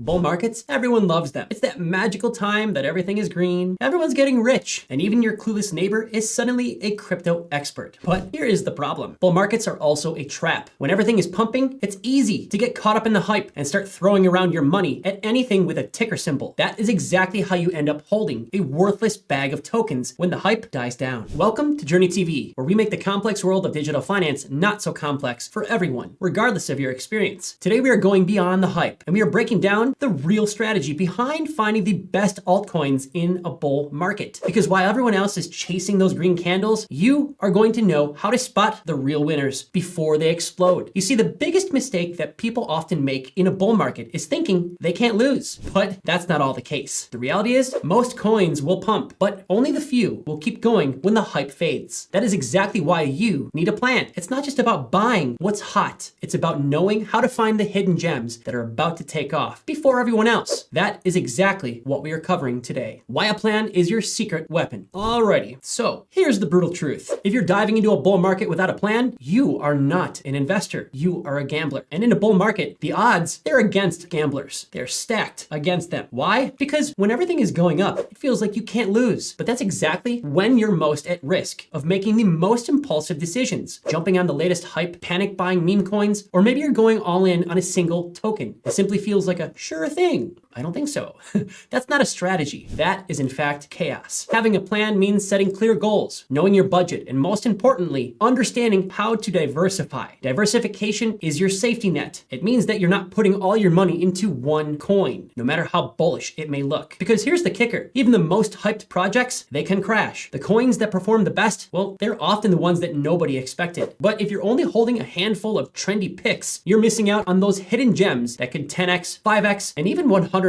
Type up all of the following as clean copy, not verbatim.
Bull markets, everyone loves them. It's that magical time that everything is green, everyone's getting rich, and even your clueless neighbor is suddenly a crypto expert. But here is the problem. Bull markets are also a trap. When everything is pumping, it's easy to get caught up in the hype and start throwing around your money at anything with a ticker symbol. That is exactly how you end up holding a worthless bag of tokens when the hype dies down. Welcome to JRNY TV, where we make the complex world of digital finance not so complex for everyone, regardless of your experience. Today we are going beyond the hype, and we are breaking down the real strategy behind finding the best altcoins in a bull market. Because while everyone else is chasing those green candles, you are going to know how to spot the real winners before they explode. You see, the biggest mistake that people often make in a bull market is thinking they can't lose. But that's not all the case. The reality is most coins will pump, but only the few will keep going when the hype fades. That is exactly why you need a plan. It's not just about buying what's hot. It's about knowing how to find the hidden gems that are about to take off before everyone else. That is exactly what we are covering today. Why a plan is your secret weapon. Alrighty, so here's the brutal truth. If you're diving into a bull market without a plan, you are not an investor. You are a gambler. And in a bull market, the odds, they're against gamblers. They're stacked against them. Why? Because when everything is going up, it feels like you can't lose. But that's exactly when you're most at risk of making the most impulsive decisions. Jumping on the latest hype, panic buying meme coins, or maybe you're going all in on a single token. It simply feels like a sure thing. I don't think so. That's not a strategy. That is in fact chaos. Having a plan means setting clear goals, knowing your budget, and most importantly, understanding how to diversify. Diversification is your safety net. It means that you're not putting all your money into one coin, no matter how bullish it may look. Because here's the kicker. Even the most hyped projects, they can crash. The coins that perform the best, well, they're often the ones that nobody expected. But if you're only holding a handful of trendy picks, you're missing out on those hidden gems that could 10x, 5x, and even 100x.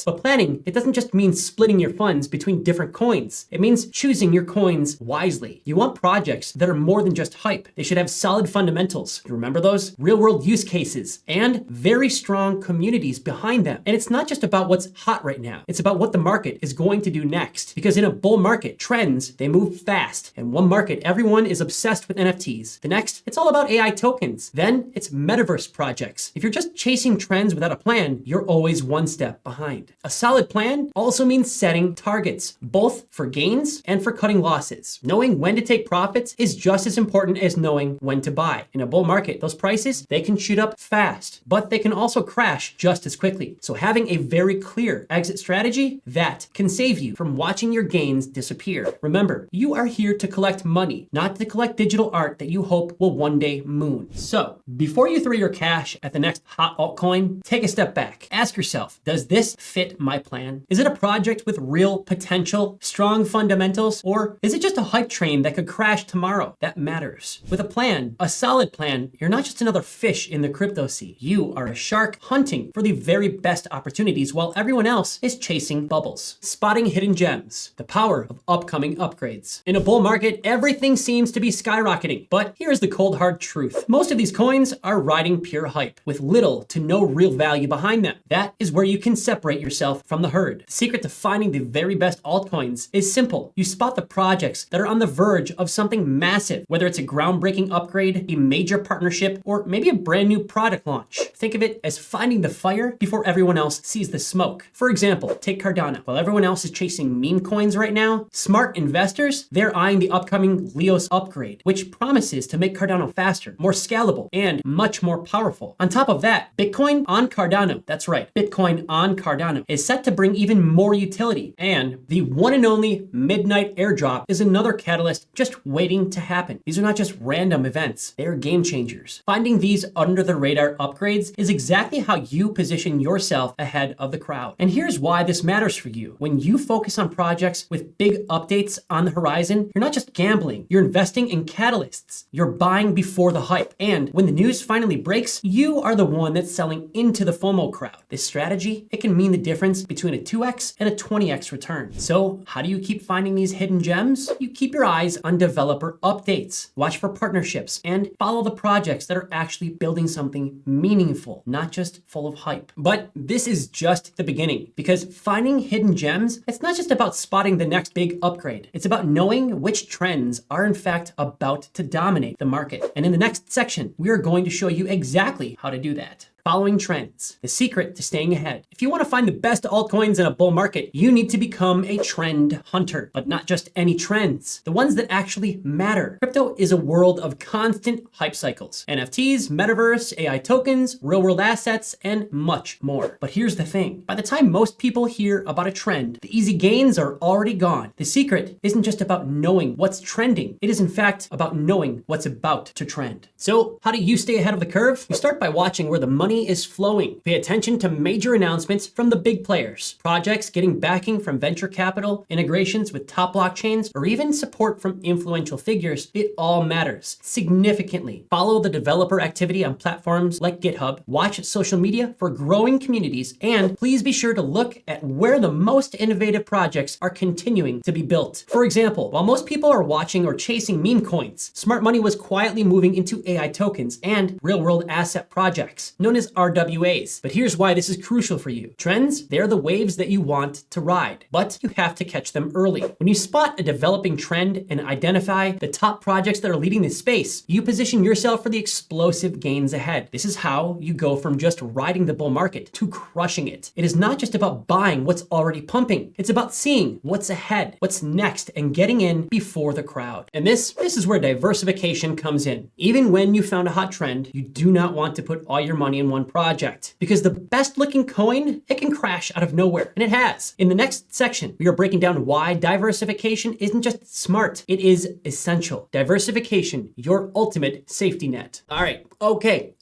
But planning, it doesn't just mean splitting your funds between different coins. It means choosing your coins wisely. You want projects that are more than just hype. They should have solid fundamentals. You remember those? Real world use cases and very strong communities behind them. And it's not just about what's hot right now. It's about what the market is going to do next. Because in a bull market, trends, they move fast. In one market, everyone is obsessed with NFTs. The next, it's all about AI tokens. Then it's metaverse projects. If you're just chasing trends without a plan, you're always one step behind. A solid plan also means setting targets, both for gains and for cutting losses. Knowing when to take profits is just as important as knowing when to buy. In a bull market, those prices, they can shoot up fast, but they can also crash just as quickly. So having a very clear exit strategy, that can save you from watching your gains disappear. Remember, you are here to collect money, not to collect digital art that you hope will one day moon. So before you throw your cash at the next hot altcoin, take a step back. Ask yourself, does this fit my plan? Is it a project with real potential, strong fundamentals, or is it just a hype train that could crash tomorrow? That matters. With a plan, a solid plan, you're not just another fish in the crypto sea. You are a shark hunting for the very best opportunities while everyone else is chasing bubbles. Spotting hidden gems, the power of upcoming upgrades. In a bull market, everything seems to be skyrocketing, but here's the cold hard truth. Most of these coins are riding pure hype with little to no real value behind them. That is where you can separate yourself from the herd. The secret to finding the very best altcoins is simple. You spot the projects that are on the verge of something massive, whether it's a groundbreaking upgrade, a major partnership, or maybe a brand new product launch. Think of it as finding the fire before everyone else sees the smoke. For example, take Cardano. While everyone else is chasing meme coins right now, smart investors, they're eyeing the upcoming Leos upgrade, which promises to make Cardano faster, more scalable, and much more powerful. On top of that, Bitcoin on Cardano, that's right, Bitcoin on Cardano, is set to bring even more utility. And the one and only midnight airdrop is another catalyst just waiting to happen. These are not just random events, they are game changers. Finding these under the radar upgrades is exactly how you position yourself ahead of the crowd. And here's why this matters for you. When you focus on projects with big updates on the horizon, you're not just gambling, you're investing in catalysts. You're buying before the hype. And when the news finally breaks, you are the one that's selling into the FOMO crowd. This strategy, it can mean the difference between a 2x and a 20x return. So how do you keep finding these hidden gems? You keep your eyes on developer updates, watch for partnerships, and follow the projects that are actually building something meaningful, not just full of hype. But this is just the beginning, because finding hidden gems, it's not just about spotting the next big upgrade. It's about knowing which trends are in fact about to dominate the market. And in the next section, we are going to show you exactly how to do that. following trends, the secret to staying ahead. If you want to find the best altcoins in a bull market, you need to become a trend hunter, but not just any trends, the ones that actually matter. Crypto is a world of constant hype cycles, NFTs, metaverse, AI tokens, real world assets, and much more. But here's the thing. By the time most people hear about a trend, the easy gains are already gone. The secret isn't just about knowing what's trending. It is in fact about knowing what's about to trend. So how do you stay ahead of the curve? You start by watching where the money is flowing. Pay attention to major announcements from the big players, projects getting backing from venture capital, integrations with top blockchains, or even support from influential figures. It all matters significantly. Follow the developer activity on platforms like GitHub, watch social media for growing communities, and please be sure to look at where the most innovative projects are continuing to be built. For example, while most people are watching or chasing meme coins, smart money was quietly moving into AI tokens and real-world asset projects, known as RWAs. But here's why this is crucial for you. Trends, they're the waves that you want to ride, but you have to catch them early. When you spot a developing trend and identify the top projects that are leading the space, you position yourself for the explosive gains ahead. This is how you go from just riding the bull market to crushing it. It is not just about buying what's already pumping. It's about seeing what's ahead, what's next, and getting in before the crowd. And this is where diversification comes in. Even when you found a hot trend, you do not want to put all your money in one project, because the best looking coin, it can crash out of nowhere, and it has. In the next section, we are breaking down why diversification isn't just smart, it is essential. Diversification, your ultimate safety net. All right, okay.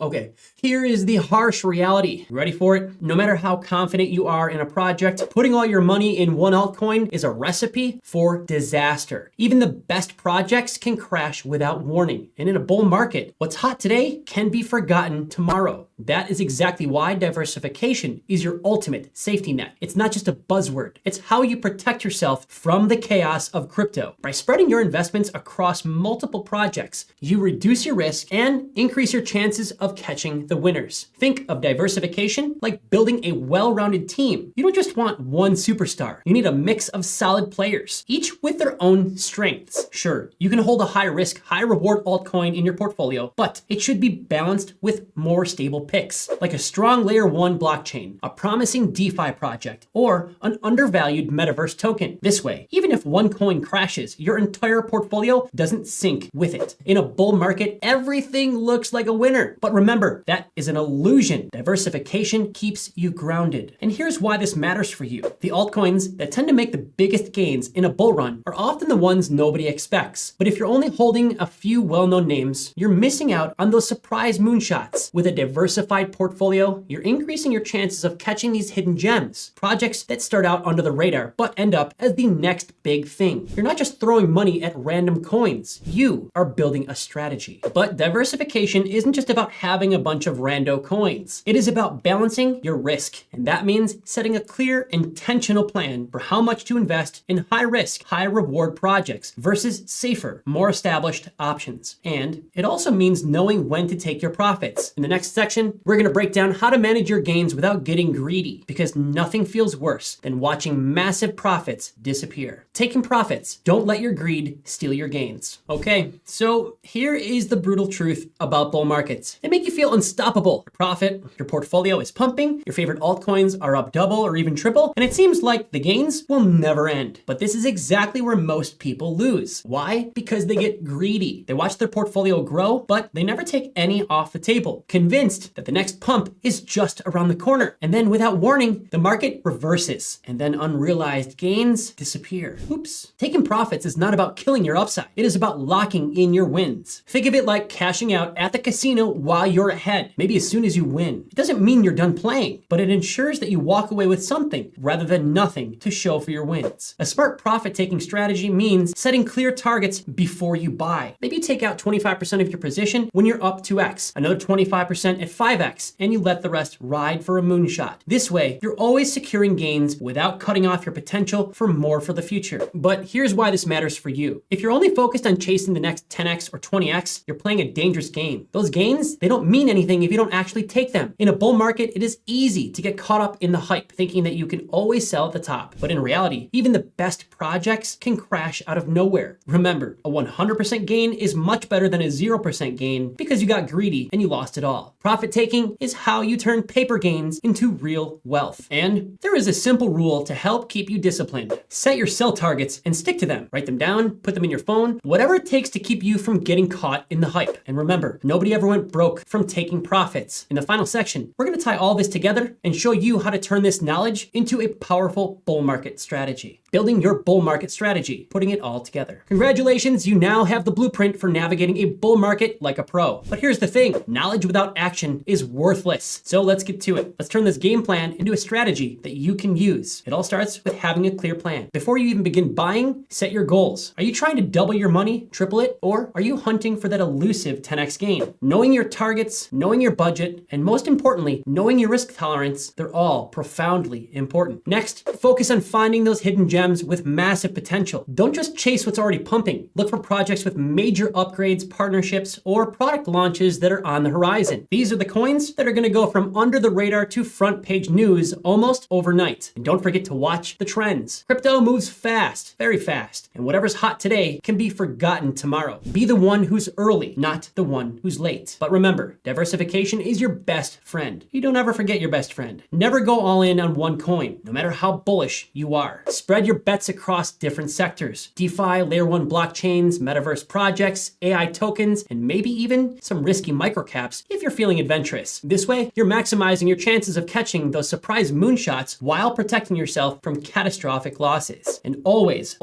Here is the harsh reality. You ready for it? No matter how confident you are in a project, putting all your money in one altcoin is a recipe for disaster. Even the best projects can crash without warning. And in a bull market, what's hot today can be forgotten tomorrow. That is exactly why diversification is your ultimate safety net. It's not just a buzzword. It's how you protect yourself from the chaos of crypto. By spreading your investments across multiple projects, you reduce your risk and increase your chances of catching the winners. Think of diversification like building a well-rounded team. You don't just want one superstar. You need a mix of solid players, each with their own strengths. Sure, you can hold a high-risk, high-reward altcoin in your portfolio, but it should be balanced with more stable picks, like a strong layer 1 blockchain, a promising DeFi project, or an undervalued metaverse token. This way, even if one coin crashes, your entire portfolio doesn't sink with it. In a bull market, everything looks like a winner. But remember, that is an illusion. Diversification keeps you grounded. And here's why this matters for you. The altcoins that tend to make the biggest gains in a bull run are often the ones nobody expects. But if you're only holding a few well-known names, you're missing out on those surprise moonshots. With a diversified portfolio, you're increasing your chances of catching these hidden gems, projects that start out under the radar but end up as the next big thing. You're not just throwing money at random coins. You are building a strategy. But diversification isn't just about having a bunch of rando coins. It is about balancing your risk. And that means setting a clear, intentional plan for how much to invest in high risk, high reward projects versus safer, more established options. And it also means knowing when to take your profits. In the next section, we're going to break down how to manage your gains without getting greedy, because nothing feels worse than watching massive profits disappear. Taking profits, don't let your greed steal your gains. Okay, so here is the brutal truth about bull markets. They make you feel unstoppable. Your profit, your portfolio is pumping, your favorite altcoins are up double or even triple, and it seems like the gains will never end. But this is exactly where most people lose. Why? Because they get greedy. They watch their portfolio grow, but they never take any off the table, convinced that the next pump is just around the corner. And then without warning, the market reverses, and then unrealized gains disappear. Oops. Taking profits is not about killing your upside. It is about locking in your wins. Think of it like cashing out at the casino while you're ahead, maybe as soon as you win. It doesn't mean you're done playing, but it ensures that you walk away with something rather than nothing to show for your wins. A smart profit-taking strategy means setting clear targets before you buy. Maybe you take out 25% of your position when you're up 2x, another 25% at 5x, and you let the rest ride for a moonshot. This way, you're always securing gains without cutting off your potential for more for the future. But here's why this matters for you. If you're only focused on chasing the next 10x or 20x, you're playing a dangerous game. Those gains, they don't mean anything if you don't actually take them. In a bull market, it is easy to get caught up in the hype, thinking that you can always sell at the top. But in reality, even the best projects can crash out of nowhere. Remember, a 100% gain is much better than a 0% gain because you got greedy and you lost it all. Profit taking making is how you turn paper gains into real wealth. And there is a simple rule to help keep you disciplined. Set your sell targets and stick to them. Write them down, put them in your phone, whatever it takes to keep you from getting caught in the hype. And remember, nobody ever went broke from taking profits. In the final section, we're going to tie all this together and show you how to turn this knowledge into a powerful bull market strategy. Building your bull market strategy, putting it all together. Congratulations, you now have the blueprint for navigating a bull market like a pro. But here's the thing, knowledge without action is worthless. So let's get to it. Let's turn this game plan into a strategy that you can use. It all starts with having a clear plan. Before you even begin buying, set your goals. Are you trying to double your money, triple it, or are you hunting for that elusive 10x gain? Knowing your targets, knowing your budget, and most importantly, knowing your risk tolerance, they're all profoundly important. Next, focus on finding those hidden gems with massive potential. Don't just chase what's already pumping. Look for projects with major upgrades, partnerships, or product launches that are on the horizon. These are the coins that are going to go from under the radar to front page news almost overnight. And don't forget to watch the trends. Crypto moves fast, very fast, and whatever's hot today can be forgotten tomorrow. Be the one who's early, not the one who's late. But remember, diversification is your best friend. You don't ever forget your best friend. Never go all in on one coin, no matter how bullish you are. Spread your bets across different sectors. DeFi, layer 1 blockchains, metaverse projects, AI tokens, and maybe even some risky microcaps if you're feeling adventurous. This way, you're maximizing your chances of catching those surprise moonshots while protecting yourself from catastrophic losses. And always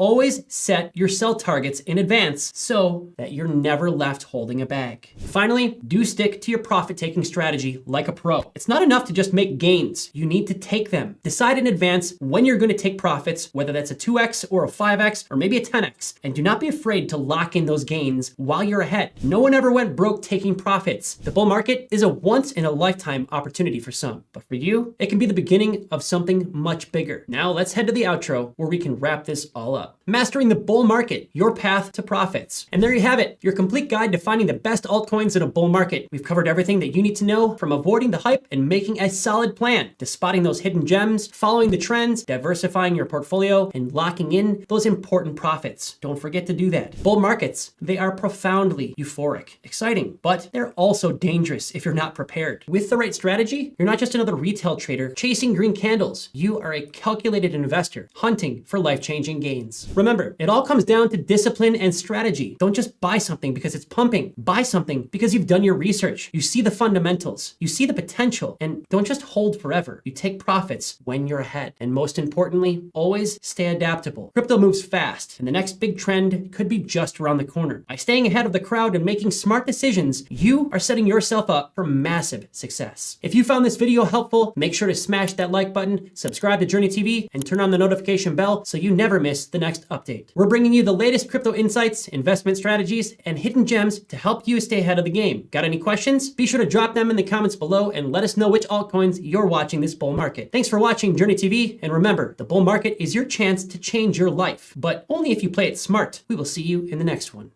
set your sell targets in advance so that you're never left holding a bag. Finally, do stick to your profit-taking strategy like a pro. It's not enough to just make gains. You need to take them. Decide in advance when you're going to take profits, whether that's a 2x or a 5x or maybe a 10x, and do not be afraid to lock in those gains while you're ahead. No one ever went broke taking profits. The bull market is a once-in-a-lifetime opportunity for some, but for you, it can be the beginning of something much bigger. Now let's head to the outro where we can wrap this all up. Mastering the bull market, your path to profits. And there you have it, your complete guide to finding the best altcoins in a bull market. We've covered everything that you need to know, from avoiding the hype and making a solid plan, to spotting those hidden gems, following the trends, diversifying your portfolio, and locking in those important profits. Don't forget to do that. Bull markets, they are profoundly euphoric, exciting, but they're also dangerous if you're not prepared. With the right strategy, you're not just another retail trader chasing green candles. You are a calculated investor hunting for life-changing gains. Remember, it all comes down to discipline and strategy. Don't just buy something because it's pumping. Buy something because you've done your research. You see the fundamentals, you see the potential, and don't just hold forever. You take profits when you're ahead. And most importantly, always stay adaptable. Crypto moves fast, and the next big trend could be just around the corner. By staying ahead of the crowd and making smart decisions, you are setting yourself up for massive success. If you found this video helpful, make sure to smash that like button, subscribe to JRNY TV, and turn on the notification bell so you never miss the next update. We're bringing you the latest crypto insights, investment strategies, and hidden gems to help you stay ahead of the game. Got any questions? Be sure to drop them in the comments below and let us know which altcoins you're watching this bull market. Thanks for watching JRNY TV, and remember, the bull market is your chance to change your life, but only if you play it smart. We will see you in the next one.